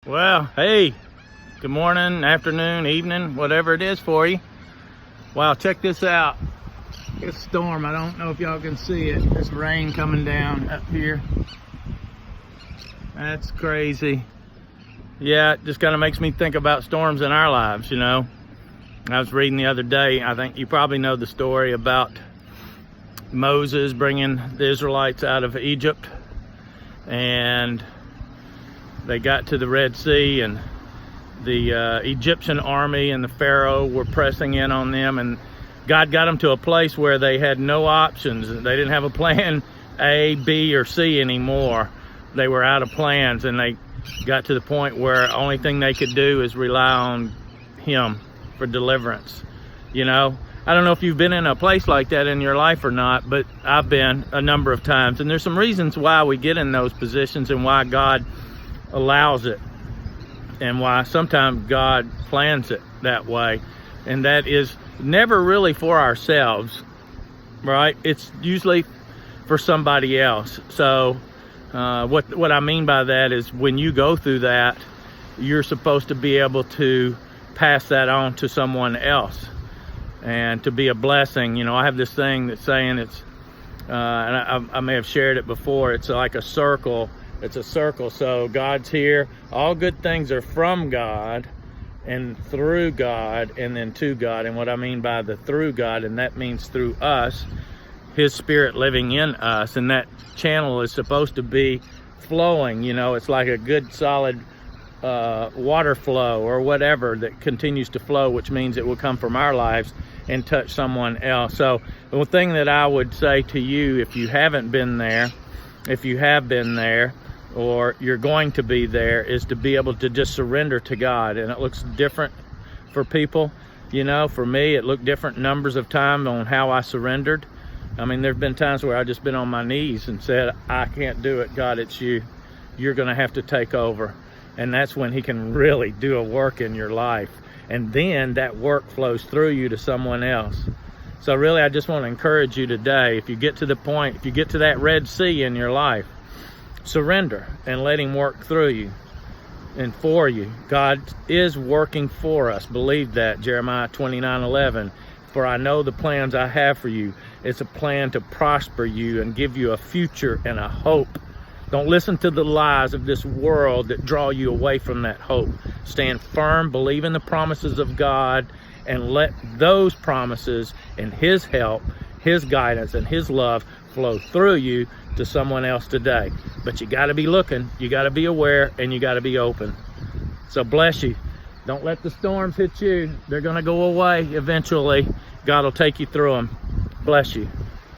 Well, hey, good morning, afternoon, evening, whatever it is for you. Wow, check this out. It's a storm. I don't know if y'all can see it. There's rain coming down up here. That's crazy. Yeah, it just kind of makes me think about storms in our lives, you know. I was reading the other day, I think you probably know the story about Moses bringing the Israelites out of Egypt, and they got to the Red Sea, and the Egyptian army and the Pharaoh were pressing in on them, and God got them to a place where they had no options. They didn't have a plan A, B, or C anymore. They were out of plans, and they got to the point where the only thing they could do is rely on Him for deliverance. You know, I don't know if you've been in a place like that in your life or not, but I've been a number of times, and there's some reasons why we get in those positions and why God allows it, and why sometimes God plans it that way. And that is never really for ourselves, right? It's usually for somebody else. So what I mean by that is when you go through that, you're supposed to be able to pass that on to someone else and to be a blessing. You know, I have this thing that's saying it's and I may have shared it before, it's like a circle. It's a circle. So God's here. All good things are from God and through God and then to God. And what I mean by the through God, and that means through us, His Spirit living in us. And that channel is supposed to be flowing. You know, it's like a good solid water flow or whatever that continues to flow, which means it will come from our lives and touch someone else. So the thing that I would say to you, if you haven't been there, if you have been there, or you're going to be there, is to be able to just surrender to God. And it looks different for people. You know, for me, it looked different numbers of times on how I surrendered. I mean, there've been times where I just been on my knees and said, I can't do it, God, it's you. You're gonna have to take over. And that's when He can really do a work in your life. And then that work flows through you to someone else. So really, I just want to encourage you today, if you get to the point, if you get to that Red Sea in your life, surrender and let Him work through you and for you. God is working for us. Believe that. Jeremiah 29:11. For I know the plans I have for you. It's a plan to prosper you and give you a future and a hope. Don't listen to the lies of this world that draw you away from that hope. Stand firm, believe in the promises of God, and let those promises and His help, His guidance, and His love flow through you to someone else today. But you got to be looking, you got to be aware, and you got to be open. So bless you. Don't let the storms hit you. They're going to go away eventually. God will take you through them. Bless you.